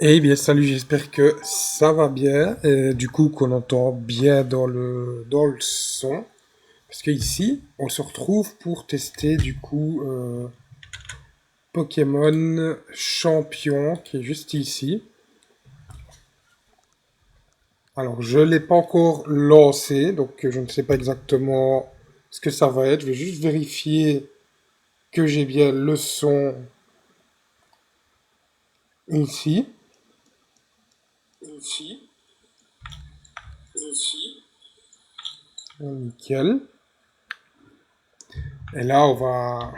Eh bien, salut, j'espère que ça va bien. Du coup, qu'on entend bien dans le son. Parce que ici, on se retrouve pour tester du coup Pokémon Champion qui est juste ici. Alors, je l'ai pas encore lancé, donc je ne sais pas exactement ce que ça va être. Je vais juste vérifier que j'ai bien le son ici. Nickel. Et là, on va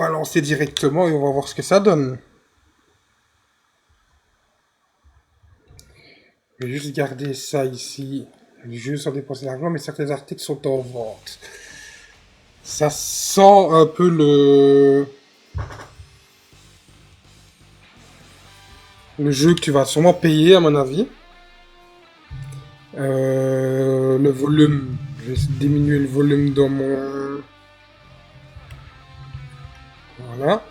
lancer directement et on va voir ce que ça donne. Je vais juste garder ça ici. Les jeux sont dépensés d'argent, mais certains articles sont en vente. Ça sent un peu le jeu que tu vas sûrement payer, à mon avis. Le volume. Je vais diminuer le volume dans mon... Voilà.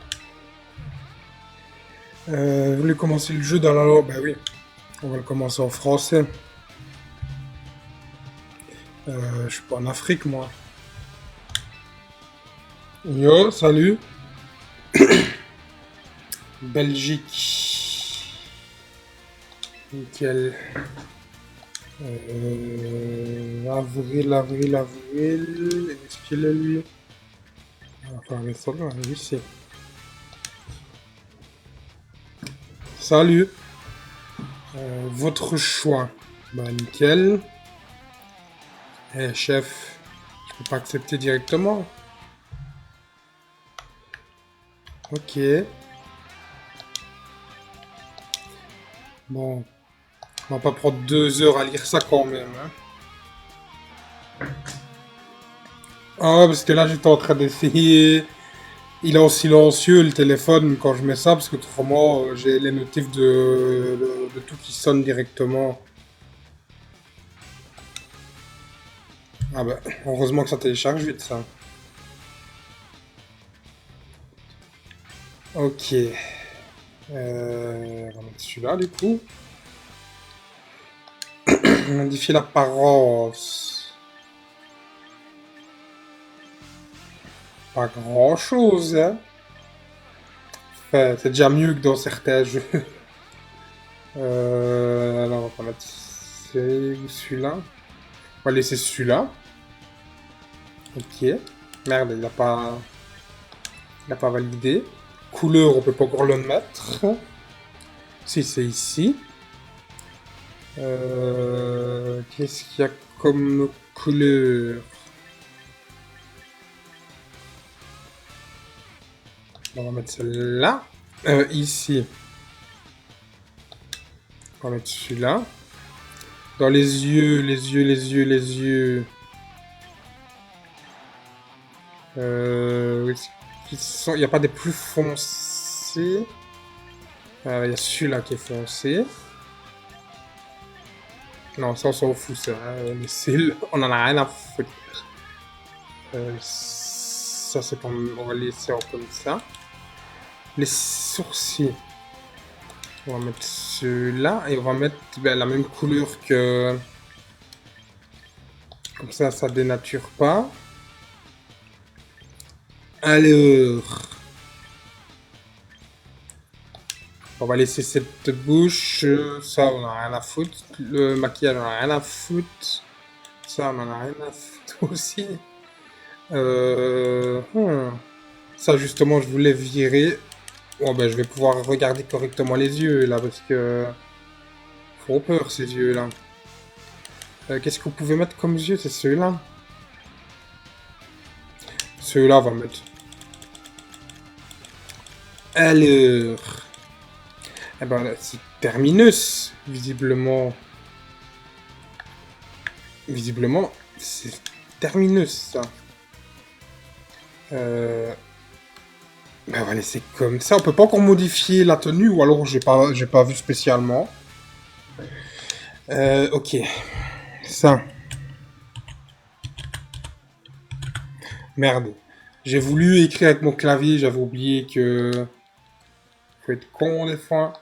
Vous voulez commencer le jeu dans la langue? Ben oui. On va le commencer en français. Je suis pas en Afrique, moi. Yo, salut. Belgique. Nickel. Avril. Est-ce qu'il est lui? Enfin, mais ça va, lui c'est. Salut. Votre choix. Bah, nickel. Eh, chef, je peux pas accepter directement. Ok. Bon. On va pas prendre 2 heures à lire ça quand même. Hein. Ah, parce que là, j'étais en train d'essayer. Il est en silencieux le téléphone quand je mets ça, parce que autrement, j'ai les notifs de tout qui sonne directement. Ah bah, heureusement que ça télécharge vite ça. Ok. On va mettre celui-là du coup. Modifier l'apparence. Pas grand chose, hein. Enfin, c'est déjà mieux que dans certains jeux. Alors, on va mettre celui-là. On va laisser celui-là. Ok. Merde, il a pas validé. Couleur, on peut pas encore le mettre. Si, c'est ici. Qu'est-ce qu'il y a comme couleur? On va mettre celle-là. Ici. On va mettre celui-là. Dans les yeux. Il n'y a pas des plus foncés. Il y a celui-là qui est foncé. Non, ça on s'en fout ça. Les cils, on en a rien à foutre. Ça c'est pour... On va laisser comme ça. Les sourcils. On va mettre ceux-là et on va mettre la même couleur que... Comme ça dénature pas. Alors... On va laisser cette bouche. Ça, on en a rien à foutre. Le maquillage, on en a rien à foutre. Ça, on en a rien à foutre aussi. Ça, justement, je voulais virer. Bon, ben, je vais pouvoir regarder correctement les yeux, là, parce que... Faut peur, ces yeux-là. Qu'est-ce que vous pouvez mettre comme yeux? C'est ceux-là. Ceux-là, on va mettre. Alors... Eh ben, là, c'est Terminus, visiblement. Visiblement, c'est Terminus, ça. Ben, on va laisser comme ça. On peut pas encore modifier la tenue, ou alors j'ai pas vu spécialement. Ok. Ça. Merde. J'ai voulu écrire avec mon clavier, j'avais oublié que... Faut être con des fois.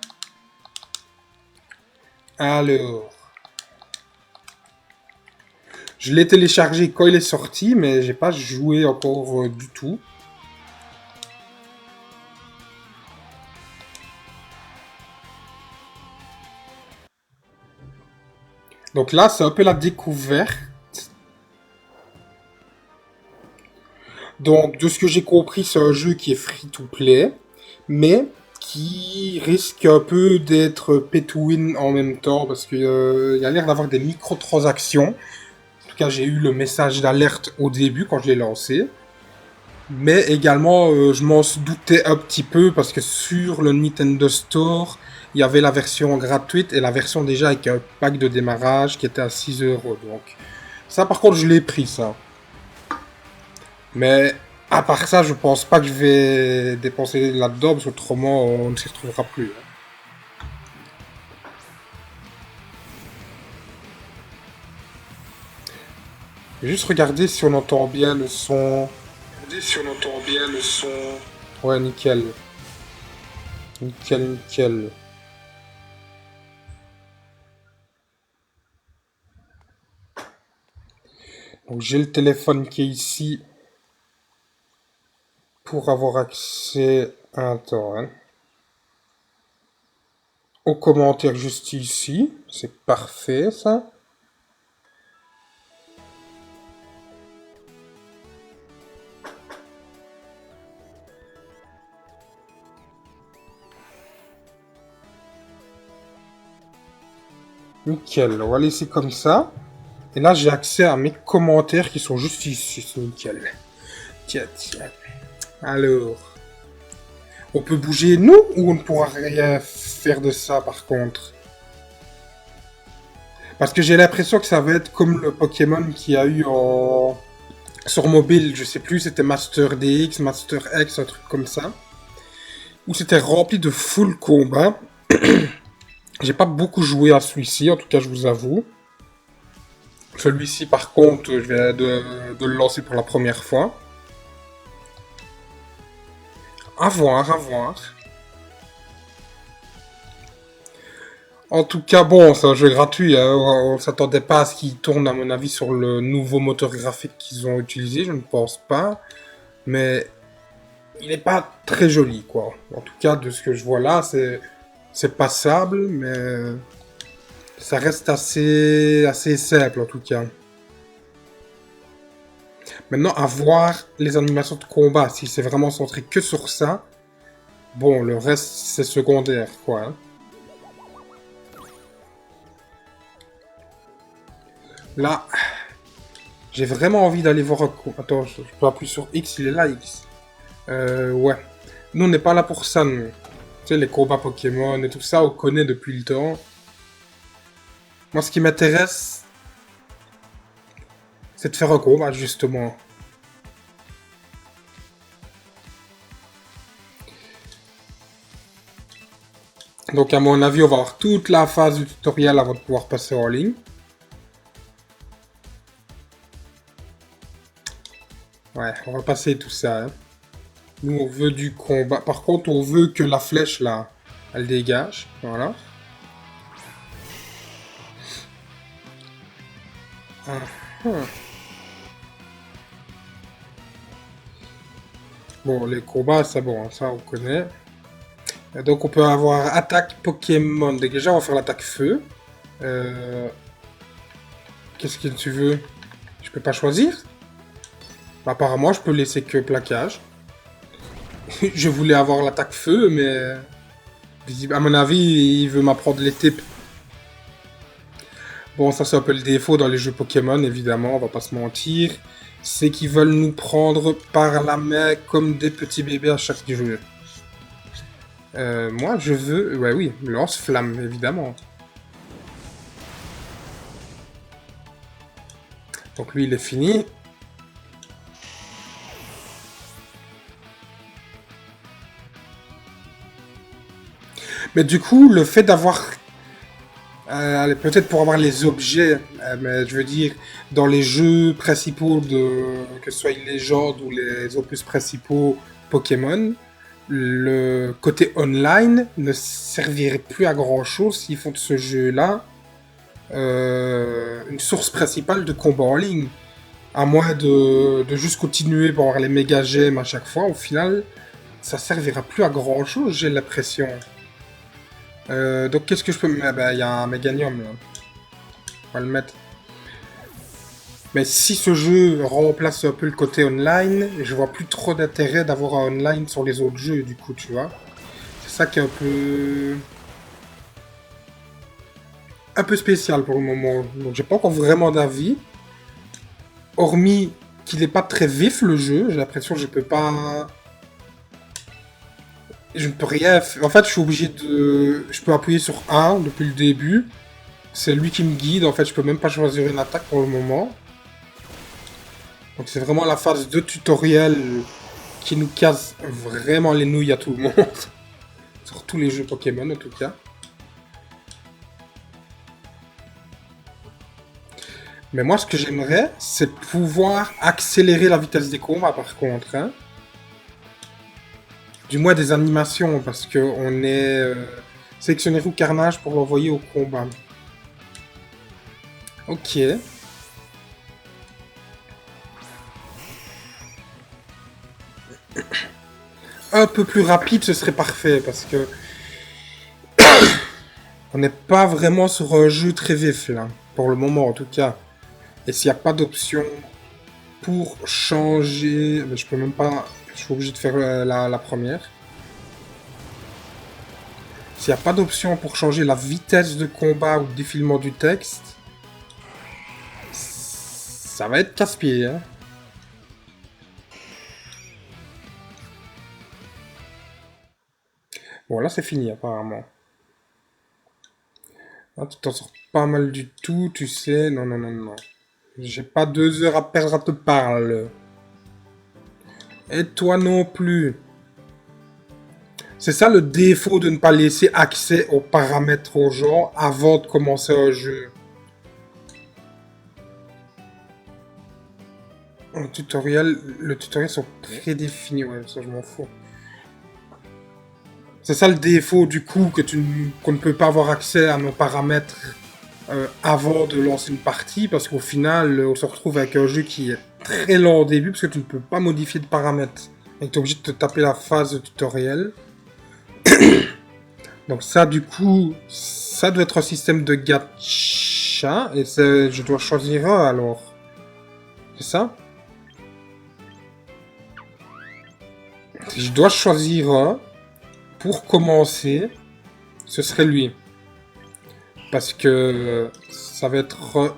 Alors... Je l'ai téléchargé quand il est sorti, mais j'ai pas joué encore du tout. Donc là, c'est un peu la découverte. Donc, de ce que j'ai compris, c'est un jeu qui est free-to-play, mais qui risque un peu d'être pay to win en même temps, parce qu'il y a l'air d'avoir des microtransactions. En tout cas, j'ai eu le message d'alerte au début quand je l'ai lancé. Mais également, je m'en doutais un petit peu, parce que sur le Nintendo Store, il y avait la version gratuite et la version déjà avec un pack de démarrage qui était à 6 €. Donc, ça par contre, je l'ai pris, ça. Mais à part ça, je pense pas que je vais dépenser là-dedans, parce qu'autrement, on ne s'y retrouvera plus. Juste regarder si on entend bien le son. Regardez si on entend bien le son. Ouais, nickel. Nickel, nickel. Donc j'ai le téléphone qui est ici pour avoir accès à un torrent. Aux commentaires juste ici. C'est parfait ça. Nickel, on va laisser comme ça. Et là, j'ai accès à mes commentaires qui sont juste ici. C'est nickel. Tiens, tiens. Alors. On peut bouger nous ou on ne pourra rien faire de ça par contre? Parce que j'ai l'impression que ça va être comme le Pokémon qu'il y a eu en... sur mobile. Je sais plus, c'était Master DX, Master X, un truc comme ça. Où c'était rempli de full combat. J'ai pas beaucoup joué à celui-ci, en tout cas je vous avoue. Celui-ci par contre, je viens de le lancer pour la première fois. À voir, à voir. En tout cas, bon, c'est un jeu gratuit. Hein. On s'attendait pas à ce qu'il tourne, à mon avis, sur le nouveau moteur graphique qu'ils ont utilisé. Je ne pense pas. Mais il n'est pas très joli, quoi. En tout cas, de ce que je vois là, c'est passable, mais ça reste assez simple, en tout cas. Maintenant, à voir les animations de combat. Si c'est vraiment centré que sur ça, bon, le reste, c'est secondaire, quoi. Hein. Là, j'ai vraiment envie d'aller voir un coup. Attends, je peux appuyer sur X, il est là, X. Ouais. Nous, on n'est pas là pour ça, nous. Tu sais, les combats Pokémon et tout ça, on connaît depuis le temps. Moi, ce qui m'intéresse, c'est de faire un combat, justement. Donc, à mon avis, on va avoir toute la phase du tutoriel avant de pouvoir passer en ligne. Ouais, on va passer tout ça. Hein. Nous, on veut du combat. Par contre, on veut que la flèche, là, elle dégage. Voilà. Ah, ah. Bon, les combats, c'est bon, ça, on connaît. Et donc, on peut avoir attaque Pokémon. Donc, déjà, on va faire l'attaque feu. Qu'est-ce que tu veux? Je peux pas choisir? Bah, apparemment, je peux laisser que plaquage. Je voulais avoir l'attaque feu, mais... à mon avis, il veut m'apprendre les types. Bon, ça c'est un peu le défaut dans les jeux Pokémon, évidemment, on va pas se mentir. C'est qu'ils veulent nous prendre par la main comme des petits bébés à chaque jeu. Moi, je veux... Ouais, oui, lance-flamme, évidemment. Donc lui, il est fini. Mais du coup, le fait d'avoir... peut-être pour avoir les objets, mais je veux dire, dans les jeux principaux, que ce soit les légendes ou les opus principaux Pokémon, le côté online ne servirait plus à grand chose s'ils font de ce jeu-là une source principale de combat en ligne. À moins de juste continuer pour avoir les méga gemmes à chaque fois, au final, ça servira plus à grand chose, j'ai l'impression. Donc qu'est-ce que je peux mettre? Bah, il y a un Méganium là. On va le mettre. Mais si ce jeu remplace un peu le côté online, je vois plus trop d'intérêt d'avoir un online sur les autres jeux du coup, tu vois. C'est ça qui est un peu spécial pour le moment. Donc j'ai pas encore vraiment d'avis. Hormis qu'il est pas très vif le jeu, j'ai l'impression que je peux pas... Je ne peux rien faire. En fait, je suis obligé de... Je peux appuyer sur 1 depuis le début. C'est lui qui me guide. En fait, je peux même pas choisir une attaque pour le moment. Donc c'est vraiment la phase de tutoriel qui nous casse vraiment les nouilles à tout le monde. Sur tous les jeux Pokémon, en tout cas. Mais moi, ce que j'aimerais, c'est pouvoir accélérer la vitesse des combats, par contre. Hein. Du moins des animations, parce que on est sélectionné roue carnage pour l'envoyer au combat. Ok. Un peu plus rapide, ce serait parfait, parce que on n'est pas vraiment sur un jeu très vif, là, pour le moment, en tout cas. Et s'il n'y a pas d'option pour changer... Ben, je peux même pas... Je suis obligé de faire la première. S'il n'y a pas d'option pour changer la vitesse de combat ou le défilement du texte, ça va être casse-pied, hein. Bon, là, c'est fini, apparemment. Ah, tu t'en sors pas mal du tout, tu sais. Non, non, non, non. J'ai pas 2 heures à perdre à te parler. Et toi non plus. C'est ça le défaut de ne pas laisser accès aux paramètres aux gens avant de commencer un jeu. Le tutoriel sont prédéfinis, ouais, ça je m'en fous. C'est ça le défaut du coup, qu'on ne peut pas avoir accès à nos paramètres avant de lancer une partie, parce qu'au final, on se retrouve avec un jeu qui est très lent au début, parce que tu ne peux pas modifier de paramètres. Et tu es obligé de te taper la phase de tutoriel. Donc ça, du coup, ça doit être un système de gacha, et je dois choisir un alors. C'est ça? Si je dois choisir un, pour commencer, ce serait lui. Parce que ça va être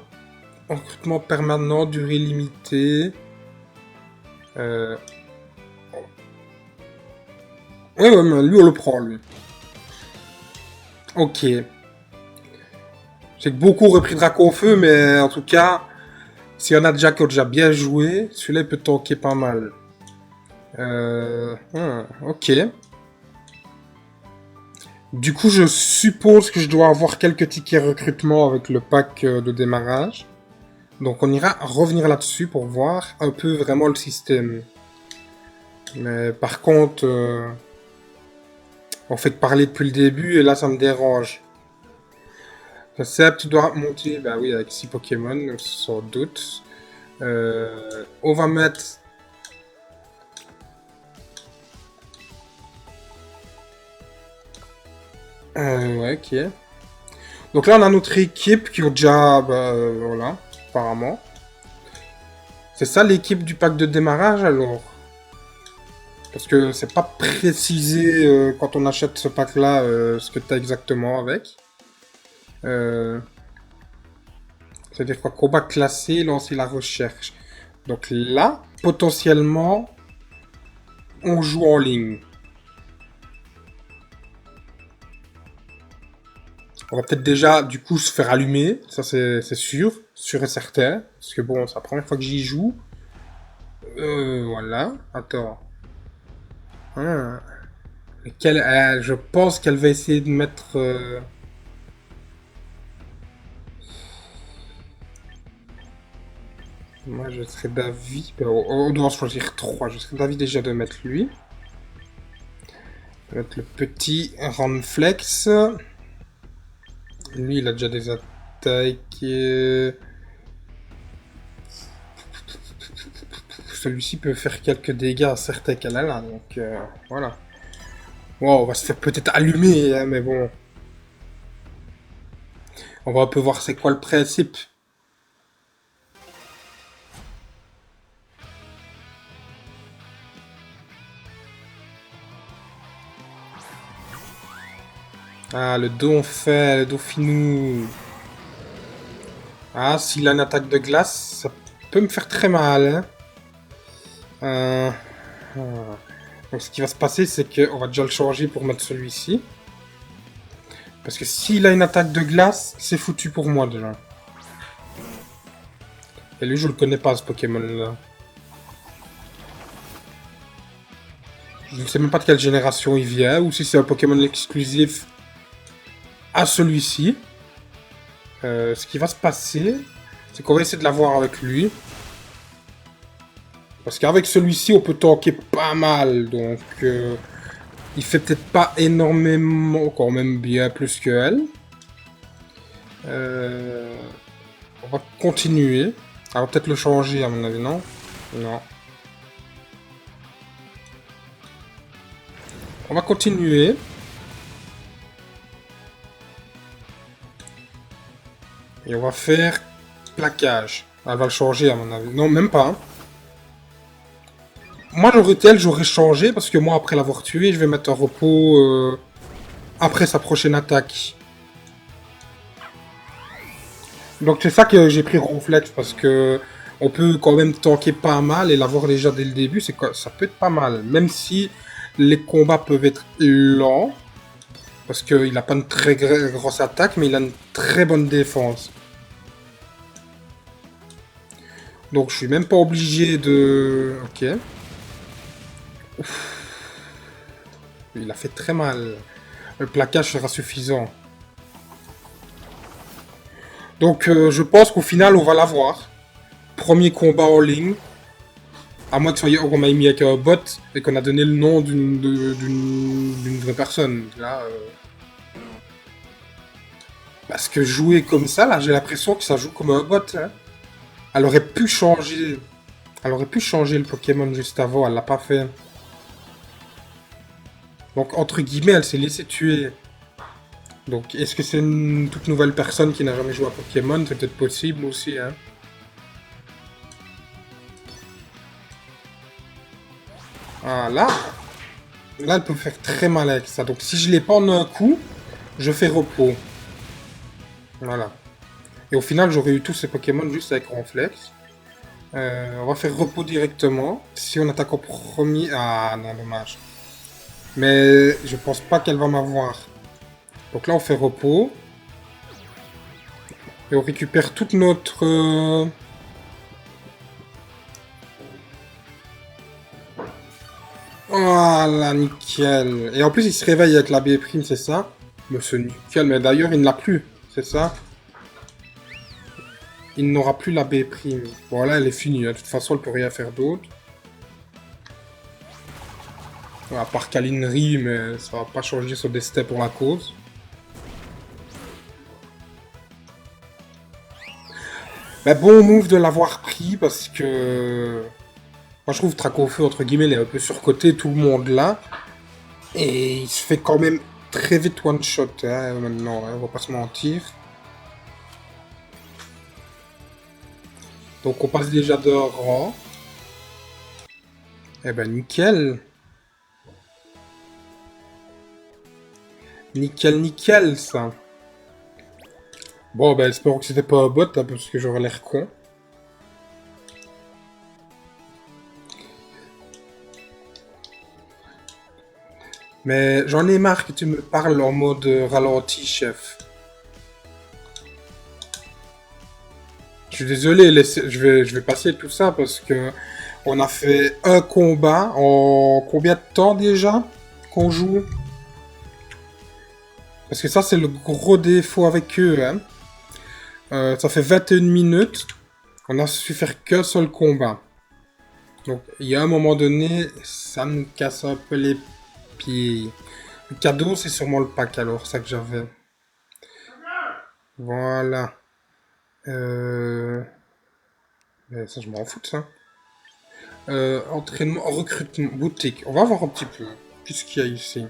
recrutement permanent, durée limitée. Ouais, ouais, mais lui, on le prend, lui. Ok. J'ai beaucoup repris Draco au feu, mais en tout cas, s'il y en a déjà qui ont déjà bien joué, celui-là, il peut tanker pas mal. Ok. Du coup, je suppose que je dois avoir quelques tickets recrutement avec le pack de démarrage. Donc on ira revenir là-dessus pour voir un peu vraiment le système. Mais par contre, on fait que parler depuis le début et là ça me dérange. Seb, tu dois monter, bah oui, avec 6 Pokémon, sans doute. On va mettre... ouais, ok. Donc là, on a notre équipe qui ont déjà... Bah, voilà, apparemment. C'est ça l'équipe du pack de démarrage, alors? Parce que c'est pas précisé quand on achète ce pack-là ce que tu as exactement avec. C'est-à-dire quoi? Combat classé, lancer la recherche. Donc là, potentiellement, on joue en ligne. On va peut-être déjà, du coup, se faire allumer. Ça, c'est sûr et certain. Parce que bon, c'est la première fois que j'y joue. Voilà. Attends. Ah. Je pense qu'elle va essayer de mettre... Moi, je serais d'avis... On doit en choisir 3. Je serais d'avis déjà de mettre lui. On va mettre le petit Ranflex. Lui, il a déjà des attaques... Celui-ci peut faire quelques dégâts à certains qu'elle a là, donc voilà. Wow, on va se faire peut-être allumer, hein, mais bon. On va un peu voir c'est quoi le principe. Ah, le Donphin, le Dauphinou. Ah, s'il a une attaque de glace, ça peut me faire très mal, hein. Donc ce qui va se passer, c'est qu'on va déjà le changer pour mettre celui-ci. Parce que s'il a une attaque de glace, c'est foutu pour moi déjà. Et lui, je le connais pas, ce Pokémon-là. Je ne sais même pas de quelle génération il vient, ou si c'est un Pokémon exclusif à celui-ci. Ce qui va se passer, c'est qu'on va essayer de l'avoir avec lui. Parce qu'avec celui-ci, on peut tanker pas mal, donc... il fait peut-être pas énormément, quand même bien plus que elle. On va continuer. On va peut-être le changer, à mon avis, non? Non. On va continuer. Et on va faire plaquage. Elle va le changer, à mon avis. Non, même pas. Hein. Moi, j'aurais changé, parce que moi, après l'avoir tué, je vais mettre un repos après sa prochaine attaque. Donc c'est ça que j'ai pris Ronflex, parce que on peut quand même tanker pas mal et l'avoir déjà dès le début, ça peut être pas mal. Même si les combats peuvent être lents, parce qu'il n'a pas une très grosse attaque, mais il a une très bonne défense. Donc je suis même pas obligé de... Ok. Ouf. Il a fait très mal. Le plaquage sera suffisant. Donc je pense qu'au final on va l'avoir. Premier combat en ligne. À moins que qu'on m'ait mis avec un bot et qu'on a donné le nom d'une vraie personne. Là, parce que jouer comme ça, là, j'ai l'impression que ça joue comme un bot. Hein. Elle aurait pu changer. Elle aurait pu changer le Pokémon juste avant, elle l'a pas fait. Donc, entre guillemets, elle s'est laissée tuer. Donc, est-ce que c'est une toute nouvelle personne qui n'a jamais joué à Pokémon? C'est peut-être possible aussi, hein. Ah, là, elle peut faire très mal avec ça. Donc, si je l'ai pas en un coup, je fais repos. Voilà. Et au final, j'aurais eu tous ces Pokémon juste avec Ronflex. On va faire repos directement. Si on attaque au premier... Ah, non, dommage. Mais je pense pas qu'elle va m'avoir. Donc là, on fait repos. Et on récupère toute notre... Voilà, nickel. Et en plus, il se réveille avec la B', c'est ça? Mais c'est nickel. Mais d'ailleurs, il ne l'a plus. C'est ça? Il n'aura plus la B'. Bon, là, elle est finie. De toute façon, elle peut rien faire d'autre. À part câlinerie, mais ça va pas changer son destin pour la cause. Mais bon move de l'avoir pris parce que... Moi je trouve Dracofeu, entre guillemets, il est un peu surcoté, tout le monde là. Et il se fait quand même très vite one shot hein, maintenant, hein, on va pas se mentir. Donc on passe déjà de rang. Eh ben nickel. Nickel, nickel ça. Bon ben espérons que c'était pas un bot hein, parce que j'aurais l'air con. Mais j'en ai marre que tu me parles en mode ralenti, chef. Je suis désolé, je vais passer tout ça parce que on a fait un combat en combien de temps déjà qu'on joue? Parce que ça, c'est le gros défaut avec eux. Hein. Ça fait 21 minutes. On a su faire qu'un seul combat. Donc, il y a un moment donné, ça me casse un peu les pieds. Le cadeau, c'est sûrement le pack alors, ça que j'avais. Voilà. Mais ça, je m'en fous de ça. Entraînement, recrutement, boutique. On va voir un petit peu. Qu'est-ce qu'il y a ici?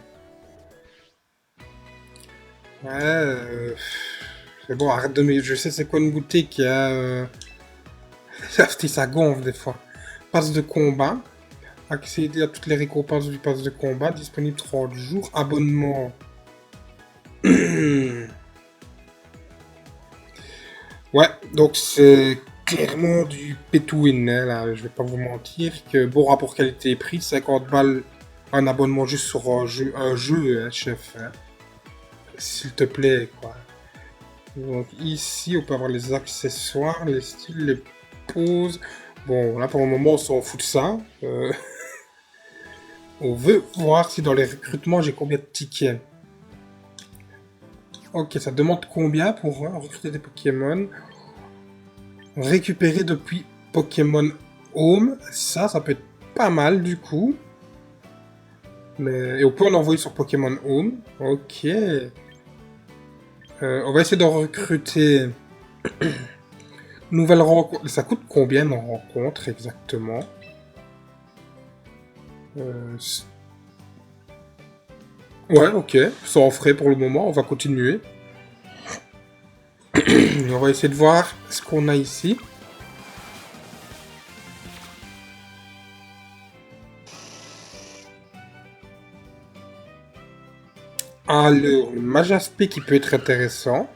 Ouais, c'est bon, arrête de me... Je sais c'est quoi une boutique, hein. Ça gonfle des fois. Passe de combat. Accéder à toutes les récompenses du pass de combat. Disponible 30 jours. Abonnement. Ouais, donc c'est clairement du pay to win, hein, là. Je vais pas vous mentir. Que bon rapport qualité-prix, 50 balles un abonnement juste sur un jeu hein, chef. Hein. S'il te plaît, quoi. Donc ici, on peut avoir les accessoires, les styles, les poses. Bon, là pour le moment, on s'en fout de ça. On veut voir si dans les recrutements, j'ai combien de tickets. Ok, ça demande combien pour recruter des Pokémon. Récupérer depuis Pokémon Home. Ça peut être pas mal du coup. Mais... Et on peut en envoyer sur Pokémon Home. Ok. On va essayer de recruter... Nouvelle rencontre. Ça coûte combien une rencontre exactement? Ouais, ok. Sans frais pour le moment. On va continuer. On va essayer de voir ce qu'on a ici. Alors, le Majaspé qui peut être intéressant.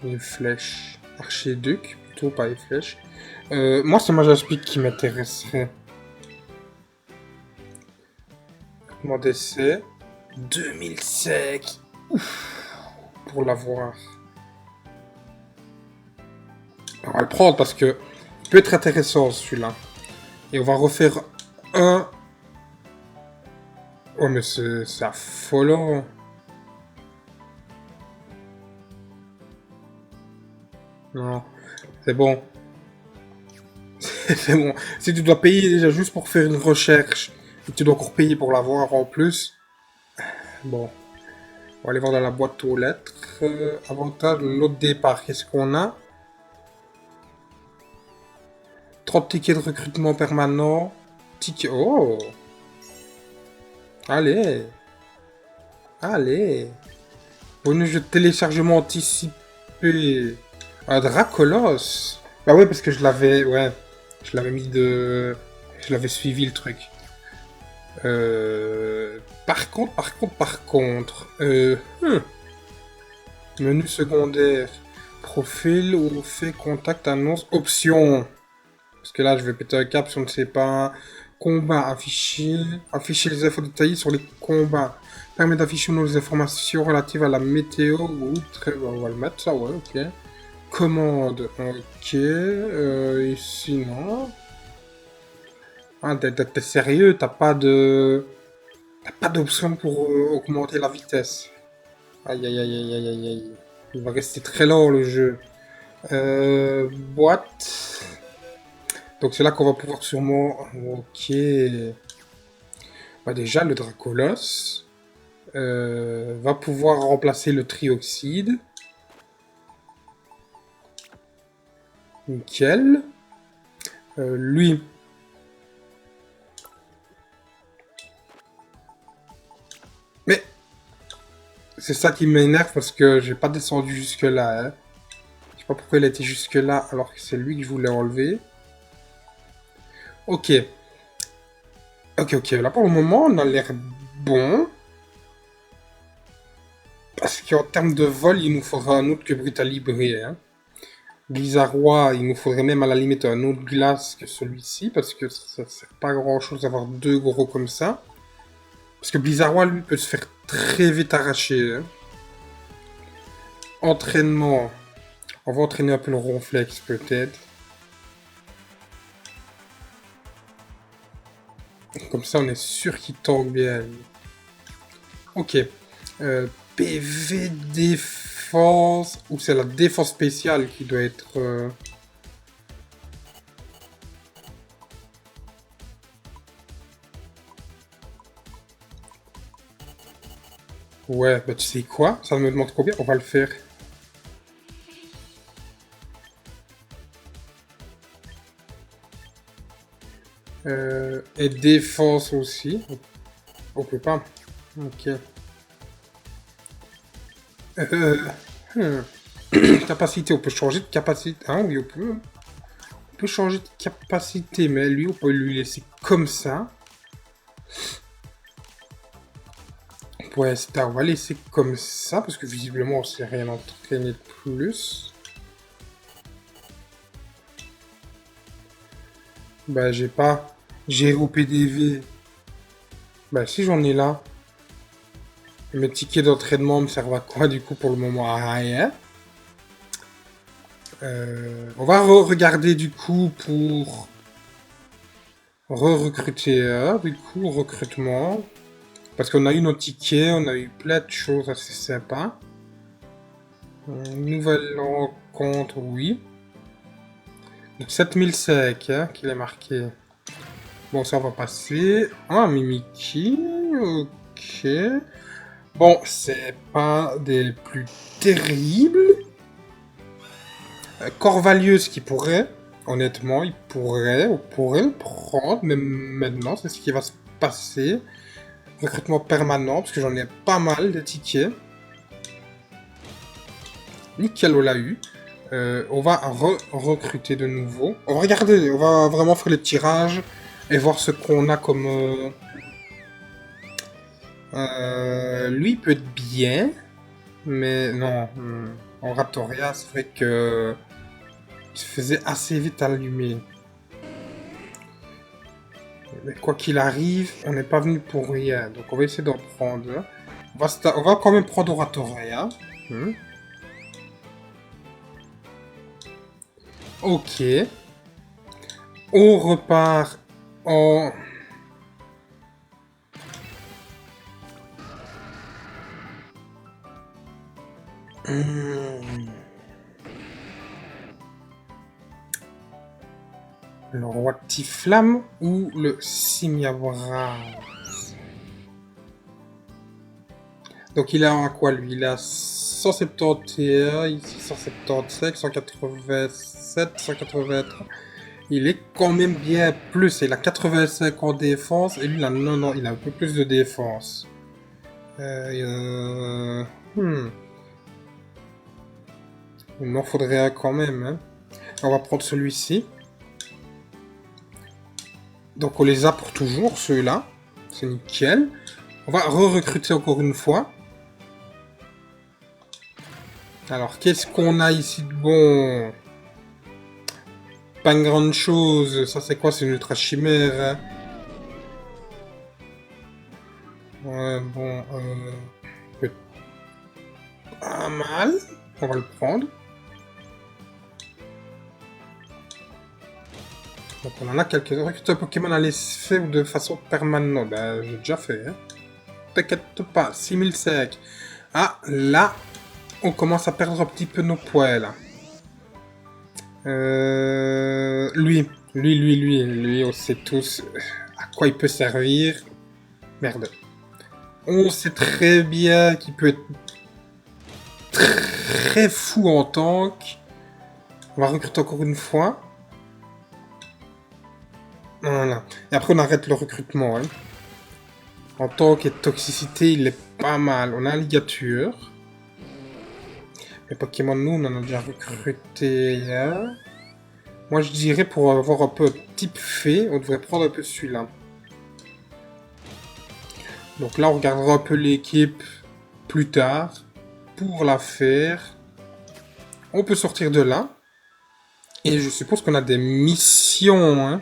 Les flèches. Archiduc, plutôt pas les flèches. Moi, c'est Majaspic qui m'intéresserait. Mon décès. 2000 secs. Ouf. Pour l'avoir. On va le prendre parce que il peut être intéressant celui-là. Et on va refaire un... Oh mais c'est affolant. Non, c'est bon. C'est bon. Si tu dois payer déjà juste pour faire une recherche, et tu dois encore payer pour l'avoir en plus. Bon. On va aller voir dans la boîte aux lettres. Avantage de l'autre départ. Qu'est-ce qu'on a? 30 tickets de recrutement permanent. Ticket... Oh! Allez! Allez! Bonus de téléchargement anticipé. Un Dracolos! Bah ouais, parce que je l'avais... Ouais. Je l'avais mis de... Je l'avais suivi le truc. Par contre... Menu secondaire. Profil ou fait contact annonce option. Parce que là, je vais péter un cap si on ne sait pas. Combat affiché. Afficher les infos détaillées sur les combats. Permet d'afficher nos informations relatives à la météo. Ou très... On va le mettre ça, ouais, ok. Commande, ok. Ici, non. Ah, t'es sérieux? T'as pas de... T'as pas d'option pour augmenter la vitesse. Aïe, aïe, aïe, aïe, aïe, aïe, aïe. Il va rester très lent, le jeu. Boîte. Donc c'est là qu'on va pouvoir sûrement... Ok. Bah déjà, le Dracolos va pouvoir remplacer le Trioxyde. Nickel. Lui... Mais... C'est ça qui m'énerve parce que j'ai pas descendu jusque là. Hein. Je sais pas pourquoi il a été jusque là alors que c'est lui que je voulais enlever. Ok. Ok, ok. Là pour le moment on a l'air bon. Parce qu'en termes de vol, il nous faudra un autre que Brutalibré. Hein. Blizzarrois, il nous faudrait même à la limite un autre glace que celui-ci. Parce que ça ne sert pas à grand chose d'avoir deux gros comme ça. Parce que Blizzarrois, lui, peut se faire très vite arracher. Hein. Entraînement. On va entraîner un peu le Ronflex peut-être. Comme ça, on est sûr qu'il tank bien. Ok. PV défense. Ou c'est la défense spéciale qui doit être... Ouais, bah tu sais quoi? Ça me demande combien? On va le faire. Et défense aussi. On peut pas. Ok. Hmm. Capacité, on peut changer de capacité. Ah oui, on peut. On peut changer de capacité, mais lui, on peut lui laisser comme ça. Ouais, on va laisser comme ça, parce que visiblement, on s'est rien entraîné de plus. Bah, j'ai pas. J'ai PDV. Bah, si j'en ai là. Mes tickets d'entraînement me servent à quoi, du coup, pour le moment? À rien. On va regarder, du coup, pour re-recruter, du coup, recrutement. Parce qu'on a eu nos tickets, on a eu plein de choses assez sympas. Nouvelle rencontre, oui. Donc 7005, hein, qu'il est marqué. Bon, ça va passer. Ah, Mimiki, ok. Bon, c'est pas des plus terribles. Corvalieuse qui pourrait, honnêtement, on pourrait le prendre, mais maintenant, c'est ce qui va se passer. Recrutement permanent, parce que j'en ai pas mal de tickets. Nickel, on l'a eu. On va recruter de nouveau. On va regarder, on va vraiment faire les tirages et voir ce qu'on a comme... lui peut être bien, mais non. En Ratoria, c'est vrai que... il se faisait assez vite allumer. Mais quoi qu'il arrive, on n'est pas venu pour rien. Donc on va essayer d'en prendre. On va quand même prendre Oratoria. Ok. On repart en... Le roi Tiflam ou le Simiabra. Donc il a quoi lui? Il a 171, ici 175, 187, 183. Il est quand même bien plus. Il a 85 en défense et lui il a, non, il a un peu plus de défense. Il m'en faudrait un quand même. Hein. On va prendre celui-ci. Donc on les a pour toujours, ceux-là. C'est nickel. On va re-recruter encore une fois. Alors, qu'est-ce qu'on a ici de bon? Pas une grande chose. Ça, c'est quoi? C'est une ultra chimère. Ouais, bon. Pas mal. On va le prendre. Donc, on en a quelques-uns. Recruter un Pokémon à l'effet ou de façon permanente. Ben, j'ai déjà fait. Hein. T'inquiète pas. 6005. Ah, là, on commence à perdre un petit peu nos poils. Lui, on sait tous à quoi il peut servir. Merde. On sait très bien qu'il peut être très fou en tank. On va recruter encore une fois. Voilà. Et après, on arrête le recrutement. Hein. En tank et toxicité, il est pas mal. On a un ligature. Les Pokémon, nous, on en a déjà recruté un. Moi, je dirais pour avoir un peu type fée, on devrait prendre un peu celui-là. Donc là, on regardera un peu l'équipe plus tard pour la faire. On peut sortir de là. Et je suppose qu'on a des missions. Hein.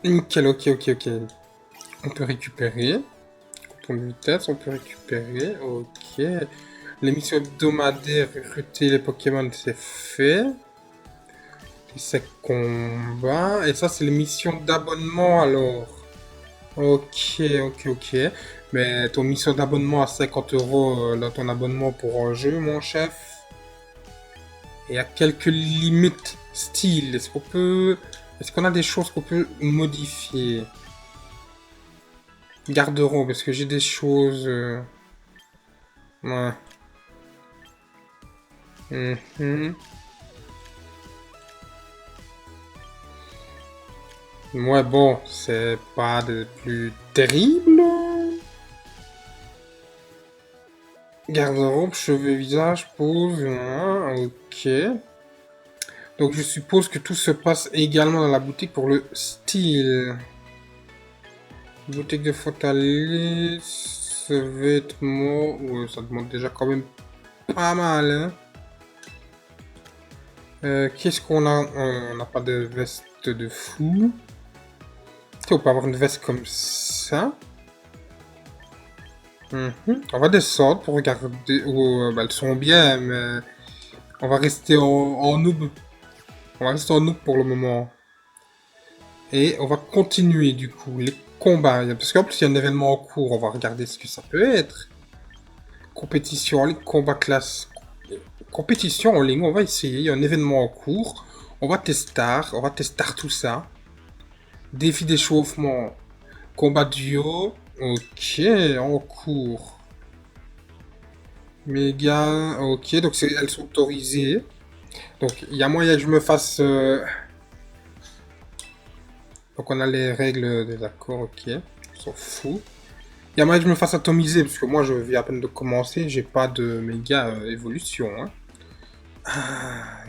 Nickel, ok. On peut récupérer. Pour de vitesse, on peut récupérer. Ok. Les missions hebdomadaires, recruter les Pokémon, c'est fait. C'est combat. Et ça, c'est les missions d'abonnement alors. Ok. Mais ton mission d'abonnement à 50 € dans ton abonnement pour un jeu, mon chef. Et à quelques limites style. Est-ce qu'on a des choses qu'on peut modifier? Garde-robe, parce que j'ai des choses. Ouais. Ouais, bon, c'est pas de plus terrible. Garde-robe, cheveux, visage, pose. Ok. Donc je suppose que tout se passe également dans la boutique pour le style. Boutique de Photalis, vêtements. Ouais, ça demande déjà quand même pas mal. Hein. Qu'est-ce qu'on a? On n'a pas de veste de fou. On peut avoir une veste comme ça. On va descendre pour regarder. Oh, bah, elles sont bien, mais on va rester en noob. On va rester en noob pour le moment. Et on va continuer du coup les combats. Parce qu'en plus il y a un événement en cours. On va regarder ce que ça peut être. Compétition en ligne, combat classe. Compétition en ligne, on va essayer. Il y a un événement en cours. On va tester tout ça. Défi d'échauffement. Combat duo. Ok, en cours. Méga. Ok, donc elles sont autorisées. Donc il y a moyen que je me fasse. Donc on a les règles des accords, ok. On s'en fout. Il y a moyen que je me fasse atomiser, parce que moi je viens à peine de commencer, j'ai pas de méga évolution. Hein. Ah,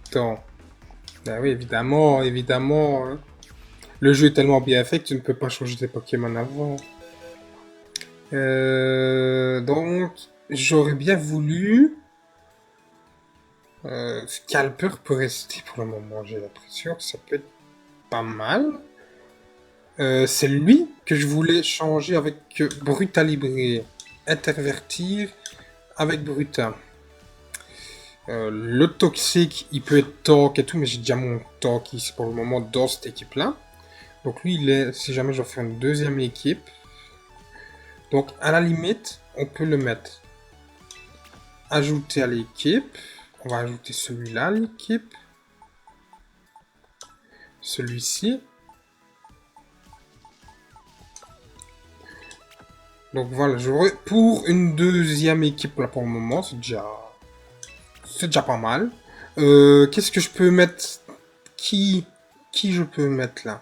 attends. Ben oui, évidemment. Hein. Le jeu est tellement bien fait que tu ne peux pas changer tes Pokémon avant. Donc, j'aurais bien voulu... Scalper peut rester pour le moment, j'ai l'impression que ça peut être pas mal. C'est lui que je voulais changer avec Brutalibré. Intervertir avec Bruta. Le toxique, il peut être tank et tout, mais j'ai déjà mon tank ici pour le moment dans cette équipe-là. Donc lui, il est, si jamais je fais une deuxième équipe. Donc à la limite, on peut le mettre. Ajouter à l'équipe. On va ajouter celui-là à l'équipe. Celui-ci. Donc voilà, j'aurais pour une deuxième équipe là pour le moment, c'est déjà pas mal. Qu'est-ce que je peux mettre? Qui je peux mettre là?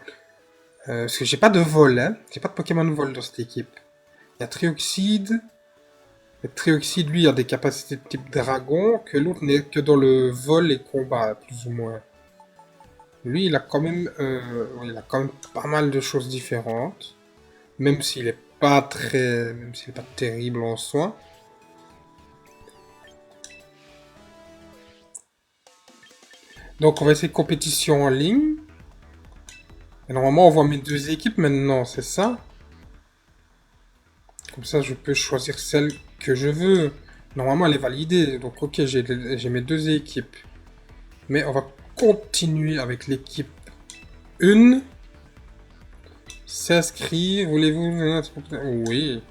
Parce que j'ai pas de vol, hein. J'ai pas de Pokémon vol dans cette équipe. Il y a Trioxide. Le Trioxide, lui, a des capacités de type dragon, que l'autre n'est que dans le vol et combat, plus ou moins. Lui, il a quand même pas mal de choses différentes. Même s'il est pas très... Même s'il est pas terrible en soi. Donc, on va essayer compétition en ligne. Et normalement, on voit mes deux équipes maintenant, c'est ça? Comme ça, je peux choisir celle que je veux. Normalement, elle est validée. Donc, ok, j'ai mes deux équipes. Mais on va continuer avec l'équipe 1. S'inscrire. Voulez-vous... Oui.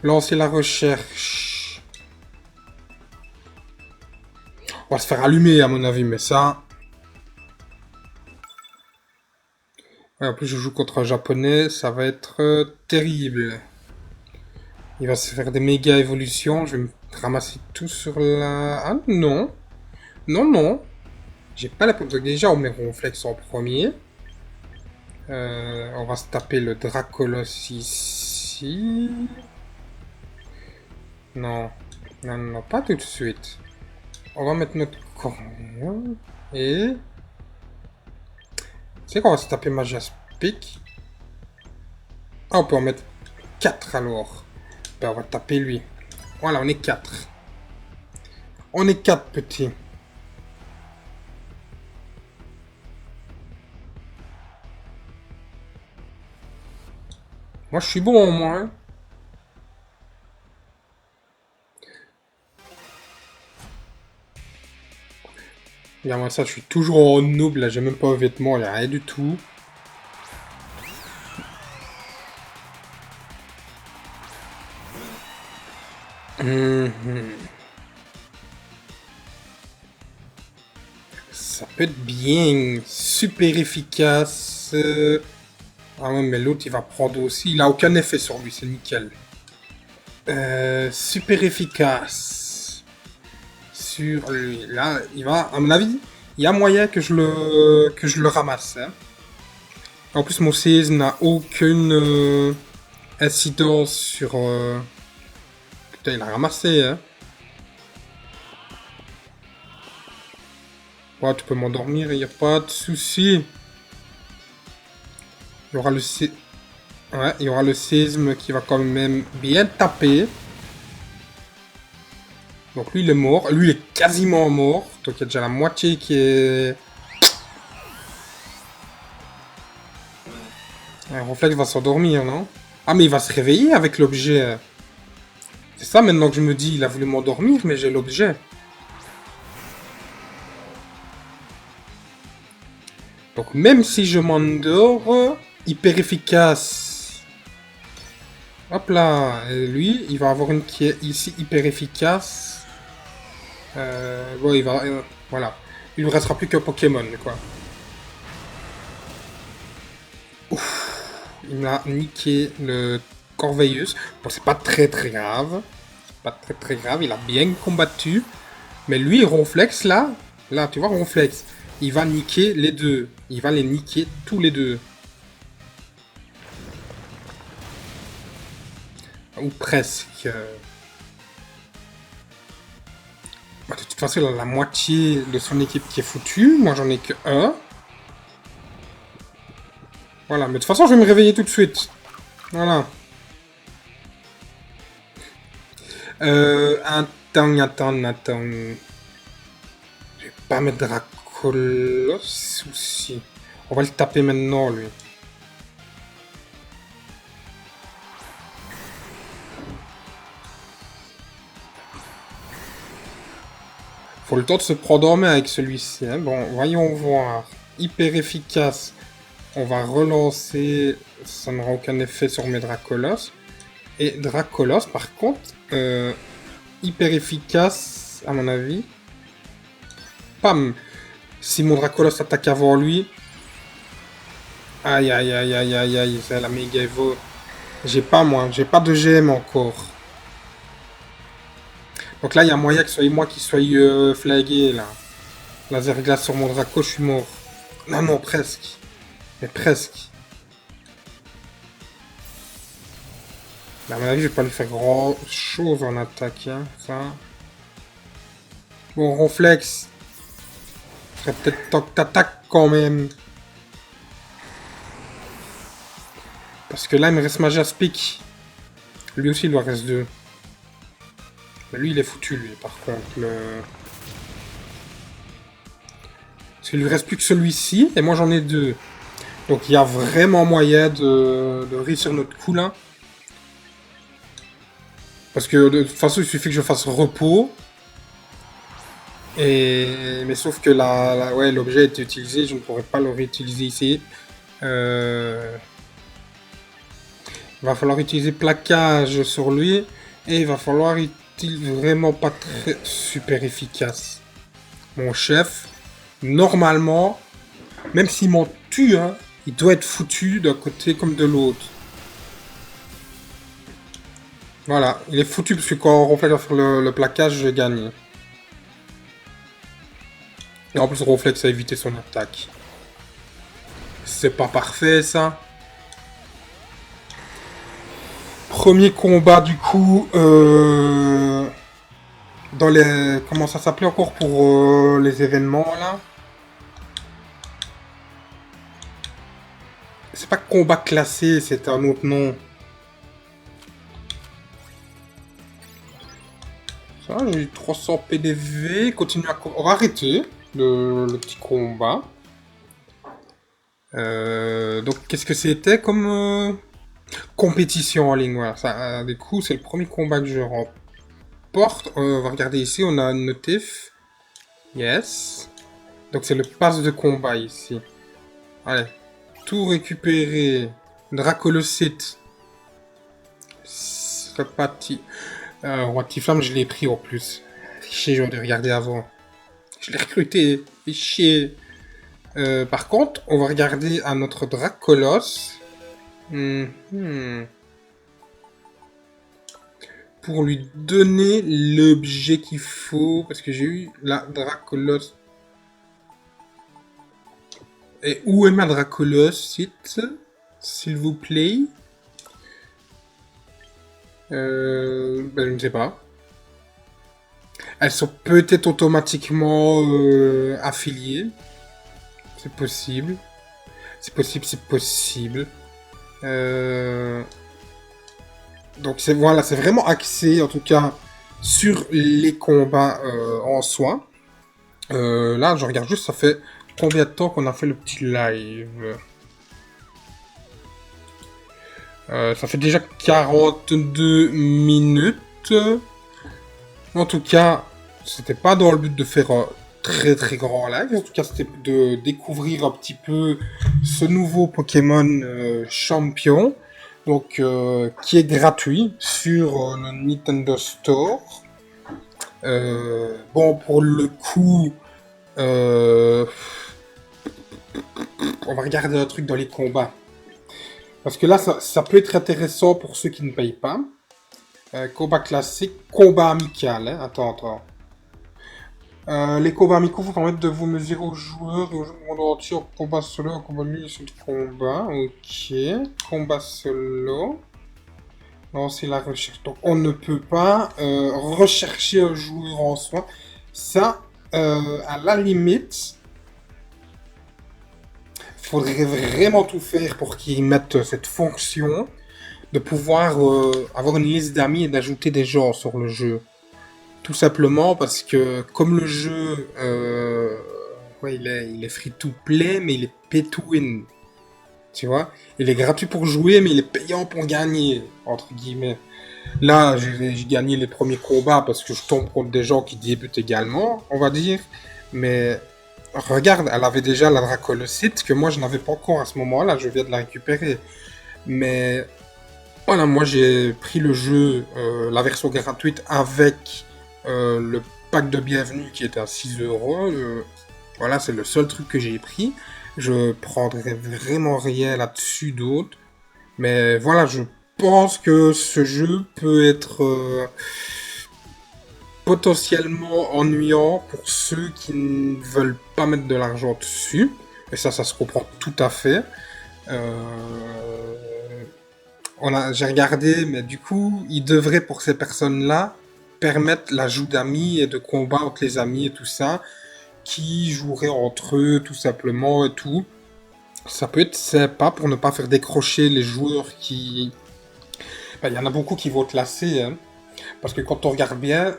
Lancer la recherche. On va se faire allumer à mon avis, mais ça... Ouais, en plus je joue contre un japonais, ça va être terrible. Il va se faire des méga évolutions, je vais me ramasser tout sur la... Ah non. Non, non. J'ai pas la... Donc déjà on met Ronflex en premier. On va se taper le Dracolos ici. Non. Non, non, pas tout de suite. On va mettre notre corne. Et... C'est qu'on va se taper Magiaspic. Ah, on peut en mettre 4 alors. Ben, on va taper lui. Voilà, on est 4. On est 4 petits. Moi, je suis bon au moins. Hein. Regarde-moi ça, je suis toujours en noob, là, j'ai même pas de vêtements, il n'y a rien du tout. Ça peut être bien, super efficace. Ah ouais, mais l'autre, il va prendre aussi. Il a aucun effet sur lui, c'est nickel. Super efficace. Sur lui. Là, il va, à mon avis, il y a moyen que je le ramasse. Hein. En plus, mon CS n'a aucune incidence sur... Putain, il a ramassé, hein. Ouais, tu peux m'endormir, il n'y a pas de souci. Il y aura le ouais, il y aura le séisme qui va quand même bien taper. Donc lui, il est mort. Lui, il est quasiment mort. Donc il y a déjà la moitié qui est... Ouais, Ronflex va s'endormir, non? Ah, mais il va se réveiller avec l'objet. C'est ça maintenant que je me dis. Il a voulu m'endormir, mais j'ai l'objet. Donc même si je m'endors, hyper efficace. Hop là. Et lui, il va avoir une qui est ici hyper efficace. Bon, il va... voilà. Il ne restera plus qu'un Pokémon, quoi. Ouf. Il m'a niqué le Corveilleuse. Bon, c'est pas très grave. C'est pas très grave. Il a bien combattu. Mais lui, Ronflex, là... Là, tu vois, Ronflex. Il va niquer les deux. Il va les niquer tous les deux. Ou presque. Bah, de toute façon, il a la moitié de son équipe qui est foutue. Moi, j'en ai que un. Voilà, mais de toute façon, je vais me réveiller tout de suite. Voilà. Attends. Je vais pas mettre Dracolos ou si. On va le taper maintenant, lui. Faut le temps de se prendre avec celui-ci. Hein. Bon, voyons voir. Hyper efficace. On va relancer. Ça n'aura aucun effet sur mes Dracolos. Et Dracolos, par contre, hyper efficace, à mon avis. Pam! Si mon Dracolos attaque avant lui... Aïe, c'est la méga Evo. J'ai pas, moi, j'ai pas de GM encore. Donc là, il y a moyen que ce soit moi qui soit flagué, là. Laser glace sur mon Draco, je suis mort. Non, presque. Mais presque. Mais à mon avis, je vais pas lui faire grand chose en attaque, hein, ça. Bon, Ronflex. Serait peut-être temps que t'attaques quand même. Parce que là, il me reste Magiaspic. Lui aussi, il doit rester 2. Mais lui, il est foutu, lui, par contre. Parce qu'il lui reste plus que celui-ci, et moi, j'en ai 2. Donc, il y a vraiment moyen de réussir notre coup, là. Parce que, de toute façon, il suffit que je fasse repos. Mais sauf que ouais, l'objet est utilisé, je ne pourrais pas le réutiliser ici. Il va falloir utiliser plaquage sur lui. Et il va falloir utiliser vraiment pas très super efficace. Mon chef, normalement, même s'il m'en tue, hein, il doit être foutu d'un côté comme de l'autre. Voilà, il est foutu parce que quand Ronflex va faire le plaquage, je gagne. Et en plus, Ronflex a évité son attaque. C'est pas parfait, ça. Premier combat, du coup, dans les... Comment ça s'appelait encore pour les événements, là? C'est pas combat classé, c'est un autre nom. Ça, j'ai eu 300 PDV. Continue à... On va arrêter le petit combat. Donc, qu'est-ce que c'était comme compétition en ligne? Voilà, ça, du coup, c'est le premier combat que je remporte. On va regarder ici, on a une notif. Yes. Donc, c'est le pass de combat ici. Allez. Tout récupérer. Dracolocite. C'est parti. Roi Tiflam, je l'ai pris en plus. Chier, j'aurais dû regarder avant. Je l'ai recruté. Fait chier. Par contre, on va regarder à notre Dracolos. Pour lui donner l'objet qu'il faut. Parce que j'ai eu la Dracolos. Et où est ma Dracolos, s'il vous plaît? Ben, je ne sais pas. Elles sont peut-être automatiquement affiliées. C'est possible. C'est possible, c'est possible. Donc c'est voilà, c'est vraiment axé en tout cas sur les combats en soi. Là, je regarde juste, ça fait combien de temps qu'on a fait le petit live? Ça fait déjà 42 minutes. En tout cas, c'était pas dans le but de faire un très très grand live. En tout cas, c'était de découvrir un petit peu ce nouveau Pokémon champion. Donc, qui est gratuit sur le Nintendo Store. Bon, pour le coup, on va regarder un truc dans les combats. Parce que là, ça peut être intéressant pour ceux qui ne payent pas. Combat classique, combat amical. Hein. Attends. Les combats amicaux vous permettent de vous mesurer aux joueurs et aux joueurs du monde entier en combat solo, en combat nul sur le combat. Ok. Combat solo. Non, c'est la recherche. Donc, on ne peut pas rechercher un joueur en soi. Ça, à la limite, il faudrait vraiment tout faire pour qu'ils mettent cette fonction de pouvoir avoir une liste d'amis et d'ajouter des gens sur le jeu. Tout simplement parce que comme le jeu, ouais, il est free to play, mais il est pay to win. Tu vois, il est gratuit pour jouer, mais il est payant pour gagner, entre guillemets. Là, j'ai gagné les premiers combats parce que je tombe contre des gens qui débutent également, on va dire. Mais regarde, elle avait déjà la Dracolocite que moi je n'avais pas encore à ce moment-là, je viens de la récupérer. Mais voilà, moi j'ai pris le jeu, la version gratuite avec le pack de bienvenue qui était à 6€. Voilà, c'est le seul truc que j'ai pris. Je prendrai vraiment rien là-dessus d'autre. Mais voilà, je pense que ce jeu peut être potentiellement ennuyant pour ceux qui ne veulent pas mettre de l'argent dessus. Et ça se comprend tout à fait. J'ai regardé, mais du coup, il devrait pour ces personnes-là permettre l'ajout d'amis et de combats entre les amis et tout ça, qui joueraient entre eux tout simplement et tout. Ça peut être sympa pour ne pas faire décrocher les joueurs qui... Il y en a beaucoup qui vont te lasser, hein, parce que quand on regarde bien,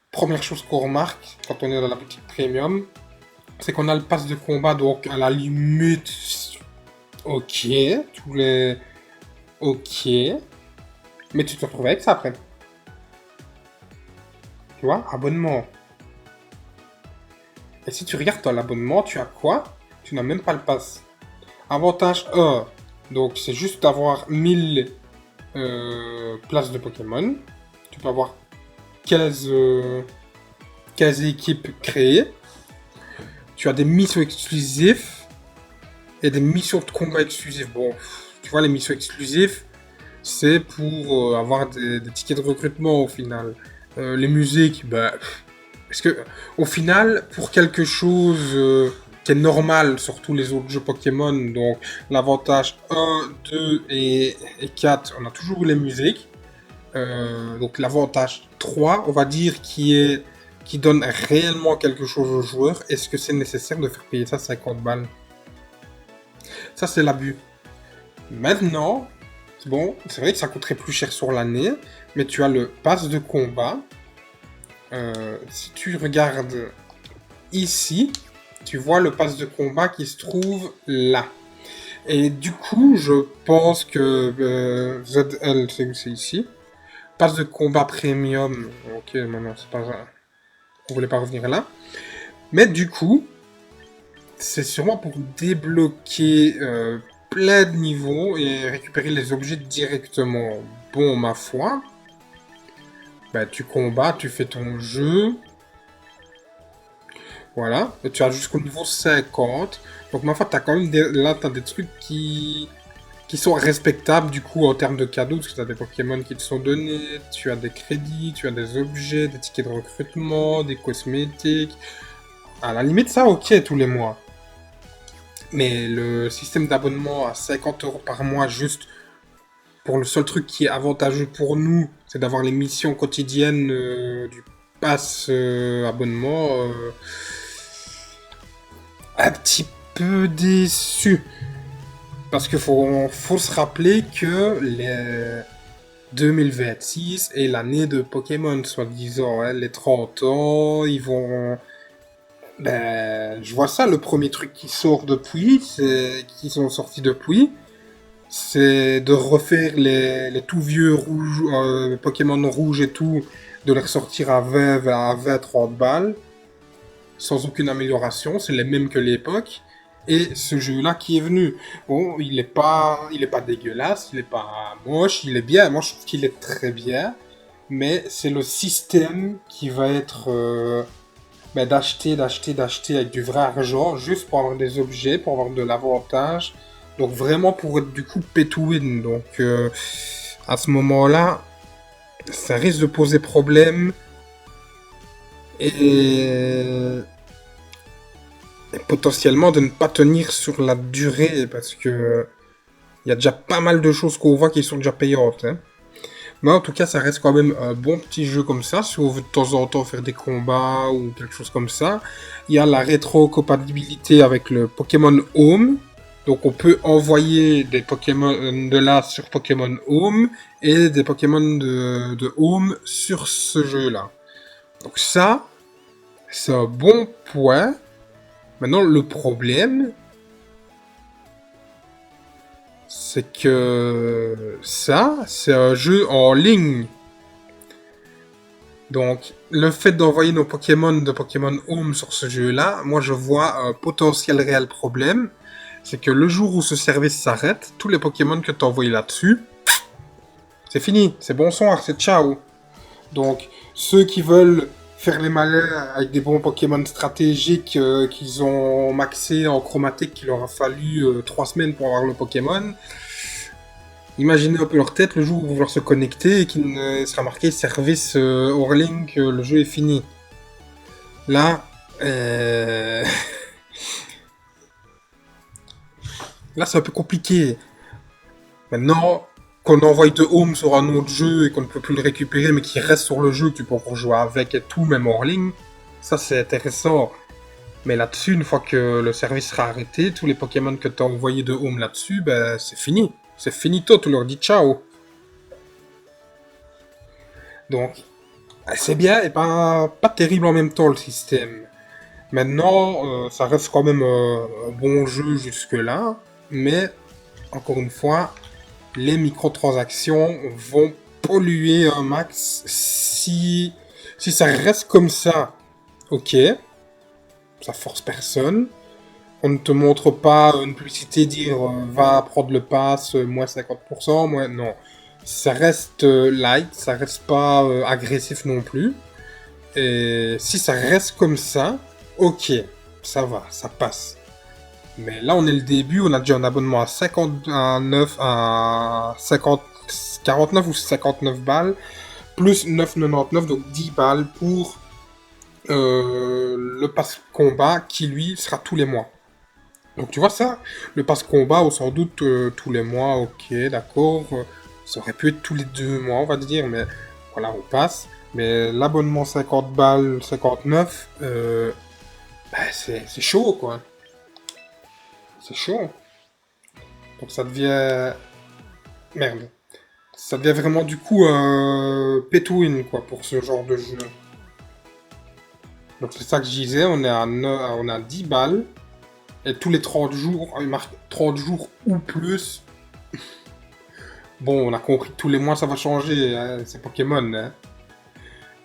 première chose qu'on remarque quand on est dans la boutique premium, c'est qu'on a le pass de combat, donc à la limite, ok, tous les... Ok, mais tu te retrouves avec ça après. Tu vois, abonnement. Et si tu regardes dans l'abonnement, tu as quoi? Tu n'as même pas le pass. Avantage 1. Donc c'est juste d'avoir 1000 places de Pokémon. Tu peux avoir 15, 15 équipes créées. Tu as des missions exclusives et des missions de combat exclusives. Bon, tu vois, les missions exclusives, c'est pour avoir des tickets de recrutement au final. Les musiques, bah, parce que au final, pour quelque chose qui est normal sur tous les autres jeux Pokémon, donc l'avantage 1, 2 et 4, on a toujours les musiques. Donc l'avantage 3, on va dire, qui donne réellement quelque chose aux joueurs, est-ce que c'est nécessaire de faire payer ça 50 balles? Ça, c'est l'abus. Maintenant, bon, c'est vrai que ça coûterait plus cher sur l'année, mais tu as le pass de combat. Si tu regardes ici, tu vois le pass de combat qui se trouve là. Et du coup, je pense que ZL, c'est ici. Pass de combat premium. Ok, maintenant, c'est pas ça. On voulait pas revenir là. Mais du coup, c'est sûrement pour débloquer plein de niveaux et récupérer les objets directement. Bon, ma foi. Bah, tu combats, tu fais ton jeu. Voilà. Et tu as jusqu'au niveau 50. Donc, ma foi, t'as quand même là, t'as des trucs qui sont respectables du coup en termes de cadeaux, parce que tu as des Pokémon qui te sont donnés, tu as des crédits, tu as des objets, des tickets de recrutement, des cosmétiques. À la limite, ça, ok, tous les mois. Mais le système d'abonnement à 50 € par mois, juste pour le seul truc qui est avantageux pour nous, c'est d'avoir les missions quotidiennes du pass abonnement. Un petit peu déçu. Parce qu'il faut se rappeler que les 2026 est l'année de Pokémon, soi-disant. Hein, les 30 ans, ils vont... Ben, je vois ça, le premier truc qui sort depuis, qui sont sortis depuis, c'est de refaire les tout vieux rouges, Pokémon rouges et tout, de les ressortir à 20-30 balles, sans aucune amélioration, c'est les mêmes que l'époque. Et ce jeu-là qui est venu, bon, il est pas dégueulasse, il est pas moche, il est bien. Moi, je trouve qu'il est très bien, mais c'est le système qui va être ben, d'acheter avec du vrai argent, juste pour avoir des objets, pour avoir de l'avantage. Donc vraiment pour être du coup pay to win. Donc à ce moment-là, ça risque de poser problème. Et potentiellement de ne pas tenir sur la durée parce que il y a déjà pas mal de choses qu'on voit qui sont déjà payantes. Hein. Mais en tout cas, ça reste quand même un bon petit jeu comme ça. Si on veut de temps en temps faire des combats ou quelque chose comme ça, il y a la rétro-compatibilité avec le Pokémon Home. Donc on peut envoyer des Pokémon de là sur Pokémon Home et des Pokémon de Home sur ce jeu-là. Donc ça, c'est un bon point. Maintenant, le problème, c'est que ça, c'est un jeu en ligne. Donc, le fait d'envoyer nos Pokémon de Pokémon Home sur ce jeu-là, moi je vois un potentiel réel problème. C'est que le jour où ce service s'arrête, tous les Pokémon que tu as envoyés là-dessus, c'est fini, c'est bonsoir, c'est ciao. Donc, ceux qui veulent faire les malins avec des bons Pokémon stratégiques qu'ils ont maxé en chromatique, qu'il leur a fallu 3 semaines pour avoir le Pokémon. Imaginez un peu leur tête le jour où ils vont vouloir se connecter et qu'il sera marqué service hors ligne que le jeu est fini. Là, là c'est un peu compliqué. Maintenant, qu'on envoie de home sur un autre jeu et qu'on ne peut plus le récupérer, mais qu'il reste sur le jeu, que tu peux encore jouer avec et tout, même hors ligne, ça c'est intéressant. Mais là-dessus, une fois que le service sera arrêté, tous les Pokémon que tu as envoyés de home là-dessus, ben c'est fini. C'est finito, tu leur dis ciao. Donc, c'est bien et pas terrible en même temps le système. Maintenant, ça reste quand même un bon jeu jusque-là, mais encore une fois, les microtransactions vont polluer un max si ça reste comme ça. Ok, ça force personne. On ne te montre pas une publicité dire va prendre le pass, moins 50%, moins... Non. Ça reste light, ça reste pas agressif non plus. Et si ça reste comme ça, ok, ça va, ça passe. Mais là, on est le début, on a déjà un abonnement à 59, à 50, 49 ou 59 balles, plus 9,99, donc 10 balles pour le pass combat qui, lui, sera tous les mois. Donc tu vois ça, le pass combat, ou sans doute tous les mois, ok, d'accord. Ça aurait pu être tous les 2 mois, on va dire, mais voilà, on passe. Mais l'abonnement 50 balles, 59, bah, c'est chaud, quoi. C'est chaud. Donc ça devient... Merde. Ça devient vraiment du coup pay to win, quoi, pour ce genre de jeu. Donc c'est ça que je disais, on a 10 balles. Et tous les 30 jours, il marque 30 jours ou plus. Bon, on a compris que tous les mois ça va changer, hein, c'est Pokémon. Hein.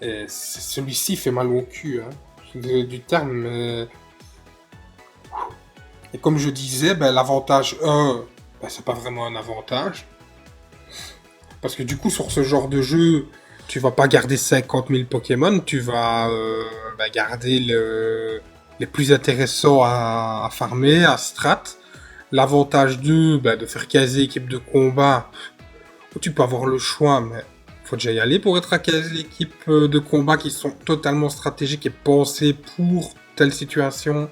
Et celui-ci fait mal au cul, hein. Je suis désolé du terme, mais... Et comme je disais, ben, l'avantage ben, c'est pas vraiment un avantage. Parce que du coup, sur ce genre de jeu, tu vas pas garder 50 000 Pokémon, tu vas ben, garder les plus intéressants à farmer, à strat. L'avantage de faire caser équipe de combat, tu peux avoir le choix, mais faut déjà y aller pour être à caser équipe de combat qui sont totalement stratégiques et pensées pour telle situation.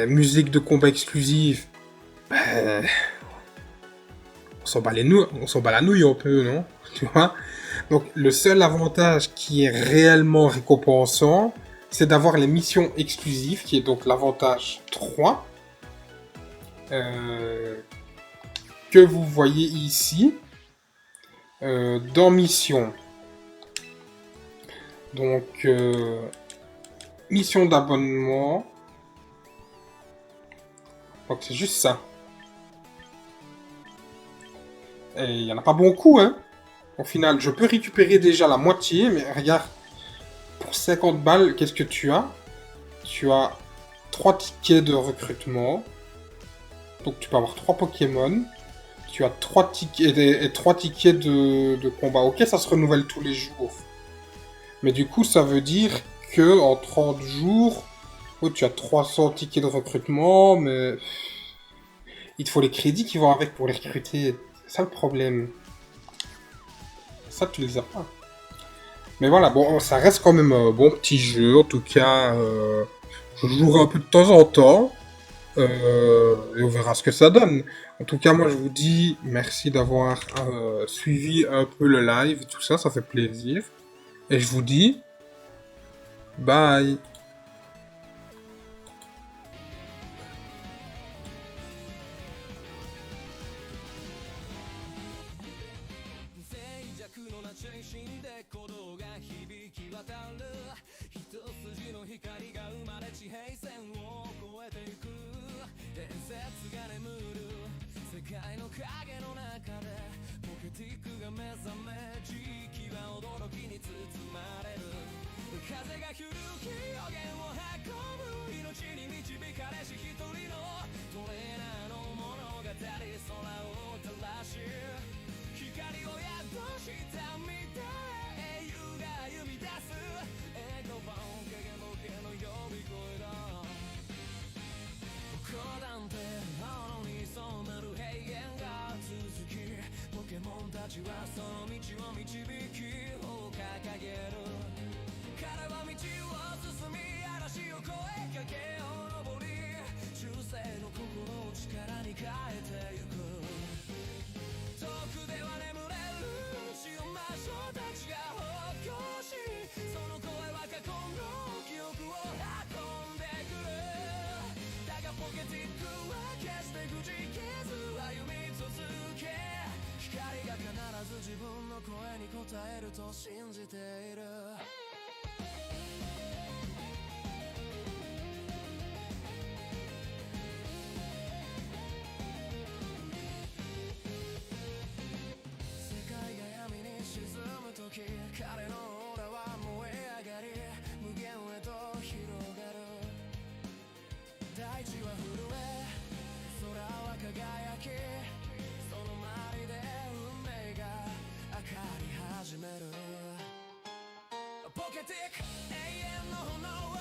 Musique de combat exclusive, ben, on s'en bat la nouille un peu, non? Tu vois? Donc le seul avantage qui est réellement récompensant, c'est d'avoir les missions exclusives, qui est donc l'avantage 3, que vous voyez ici, dans mission. Donc, mission d'abonnement. Donc c'est juste ça. Et il n'y en a pas beaucoup, hein. Au final, je peux récupérer déjà la moitié, mais regarde, pour 50 balles, qu'est-ce que tu as? Tu as 3 tickets de recrutement. Donc tu peux avoir 3 Pokémon. Tu as 3 tickets et 3 tickets de combat. Ok, ça se renouvelle tous les jours. Mais du coup, ça veut dire que en 30 jours, oh, tu as 300 tickets de recrutement, mais il te faut les crédits qui vont avec pour les recruter. C'est ça le problème. Ça, tu les as pas. Mais voilà, bon, ça reste quand même un bon petit jeu. En tout cas, je jouerai un peu de temps en temps. Et on verra ce que ça donne. En tout cas, moi, je vous dis merci d'avoir suivi un peu le live et tout ça. Ça fait plaisir. Et je vous dis bye. きその周りで運命が明かり始めるポケティック永遠の炎